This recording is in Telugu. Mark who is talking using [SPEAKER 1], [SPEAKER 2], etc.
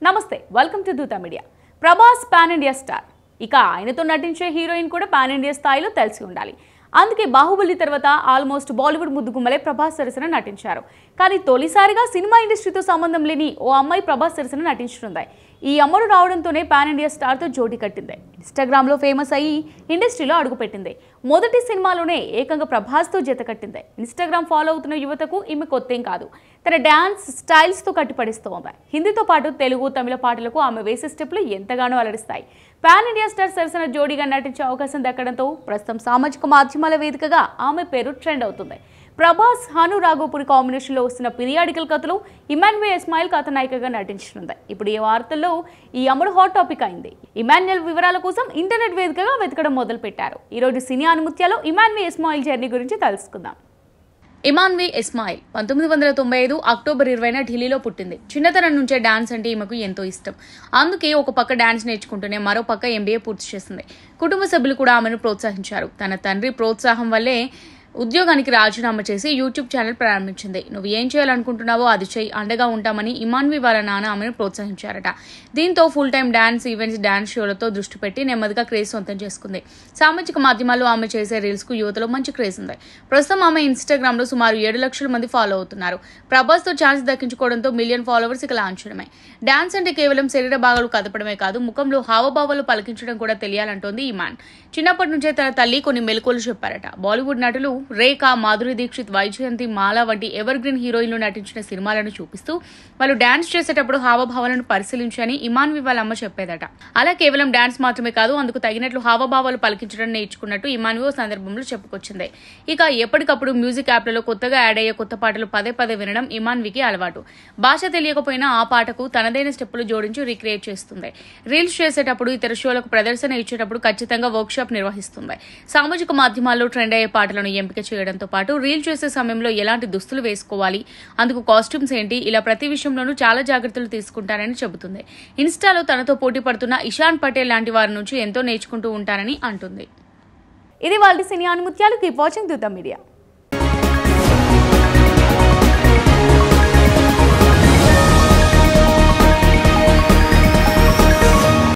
[SPEAKER 1] నమస్తే వెల్కమ్ టు దూత media. Prabhas pan India star. ఇక ఆయనతో నటించే హీరోయిన్ కూడా పాన్ ఇండియా స్థాయిలో తెలిసి ఉండాలి. అందుకే బాహుబలి తర్వాత ఆల్మోస్ట్ బాలీవుడ్ ముద్దుగుమ్మలే ప్రభాస్ సరసన నటించారు. కానీ తొలిసారిగా సినిమా ఇండస్ట్రీతో సంబంధం లేని ఓ అమ్మాయి ప్రభాస్ సరసన నటించనుంది. ఈ అమ్మడు రావడంతోనే పాన్ ఇండియా స్టార్తో జోడి కట్టింది. ఇన్స్టాగ్రామ్లో ఫేమస్ అయ్యి ఇండస్ట్రీలో అడుగుపెట్టింది. మొదటి సినిమాలోనే ఏకంగా ప్రభాస్తో జత కట్టింది. ఇన్స్టాగ్రామ్ ఫాలో అవుతున్న యువతకు ఈమె కొత్తేం కాదు. తన డ్యాన్స్ స్టైల్స్తో కట్టిపడిస్తోంది. హిందీతో పాటు తెలుగు, తమిళ పాటలకు ఆమె వేసే స్టెప్లు ఎంతగానో అలరిస్తాయి. పాన్ ఇండియా స్టార్ సరసన జోడీగా నటించే అవకాశం దక్కడంతో ప్రస్తుతం సామాజిక మాధ్యమాల వేదికగా ఆమె పేరు ట్రెండ్ అవుతుంది. ప్రభాస్, హను రాఘోపురి కాంబినేషన్లో వస్తున్న పీరియాడికల్ కథలో ఇమాన్యుయల్ ఇస్మాయిల్ కథానాయికగా నటించనుంది. ఇప్పుడు ఈ వార్తల్లో ఈ అమ్మడు హాట్ టాపిక్ అయింది. ఇమాన్యుయల్ వివరాల కోసం ఇంటర్నెట్ వేదికగా వెతకడం మొదలు పెట్టారు. ఈరోజు సినీ అనుమత్యాలో ఇమాన్యుయల్ ఇస్మాయిల్ జర్నీ గురించి తెలుసుకుందాం. ఇమాన్యుయల్ ఇస్మాయిల్ 1995 అక్టోబర్ 20న ఢిల్లీలో పుట్టింది. చిన్నతనం నుంచే డాన్స్ అంటే ఈమెకు ఎంతో ఇష్టం. అందుకే ఒక పక్క డాన్స్ నేర్చుకుంటూనే మరో పక్క MBA పూర్తి చేసింది. కుటుంబ సభ్యులు కూడా ఆమెను ప్రోత్సహించారు. తన తండ్రి ప్రోత్సాహం వల్లే ఉద్యోగానికి రాజీనామా చేసి యూట్యూబ్ ఛానల్ ప్రారంభించింది. నువ్వు ఏం చేయాలనుకుంటున్నావో అది చెయ్యి, అండగా ఉంటామని ఇమాన్యుయల్ వాళ్ళ నాన్న ఆమెను ప్రోత్సహించారట. దీంతో full time dance events, dance షోలతో దృష్టి పెట్టి నెమ్మదిగా క్రేజ్ సొంతం చేసుకుంది. సామాజిక మాధ్యమాల్లో ఆమె చేసే రీల్స్ కు యువతలో మంచి క్రేజ్ ఉంది. ప్రస్తుతం ఆమె ఇన్స్టాగ్రామ్ లో సుమారు 7 లక్షల మంది ఫాలో అవుతున్నారు. ప్రభాస్ తో ఛాన్స్ దక్కించుకోవడంతో మిలియన్ ఫాలోవర్స్ ఇక లాంఛనమే. డాన్స్ అంటే కేవలం శరీర భాగాలు కదపడమే కాదు, ముఖంలో హావభావాలు పలికించడం కూడా తెలియాలంటోంది ఇమాన్. చిన్నప్పటి నుంచే తన తల్లి కొన్ని మెలకువలు చెప్పారట. బాలీవుడ్ నటులు రేఖ, మాధురి దీక్షిత్, వైజయంతి మాలా వంటి ఎవర్ గ్రీన్ హీరోయిన్లు నటించిన సినిమాలను చూపిస్తూ వాళ్ళు డాన్స్ చేసేటప్పుడు హావభావాలను పరిశీలించని ఇమాన్యుయల్ వాళ్ళ అమ్మ చెప్పేదట. అలా కేవలం డాన్స్ మాత్రమే కాదు, అందుకు తగినట్లు హావభావాలు పలికించడం నేర్చుకున్నట్టు ఇమాన్యుయల్ సందర్భంలో చెప్పుకొచ్చింది. ఇక ఎప్పటికప్పుడు మ్యూజిక్ యాప్లలో కొత్తగా యాడ్ అయ్యే కొత్త పాటలు పదే పదే వినడం ఇమాన్యుయల్కి అలవాటు. భాష తెలియకపోయినా ఆ పాటకు తనదైన స్టెప్పులు జోడించి రీక్రియేట్ చేస్తుంది. రీల్స్ చేసేటప్పుడు, ఇతర షోలకు ప్రదర్శన ఇచ్చేటప్పుడు ఖచ్చితంగా వర్క్ షాప్ నిర్వహిస్తుంది. సామాజిక మాధ్యమాల్లో ట్రెండ్ అయ్యే పాటలను ఎంపిక చేయడంతో పాటు రీల్ చేసే సమయంలో ఎలాంటి దుస్తులు వేసుకోవాలి, అందుకు కాస్ట్యూమ్స్ ఏంటి, ఇలా ప్రతి విషయంలోనూ చాలా జాగ్రత్తలు తీసుకుంటారని చెబుతుంది. ఇన్స్టాలో తనతో పోటీ పడుతున్న ఇషాన్ పటేల్ లాంటి వారి నుంచి ఎంతో నేర్చుకుంటూ ఉంటారని అంటుంది. ఇది వాళ్ళ సినీ అనుమత్యాలు. కీప్ వాచింగ్ దూత మీడియా.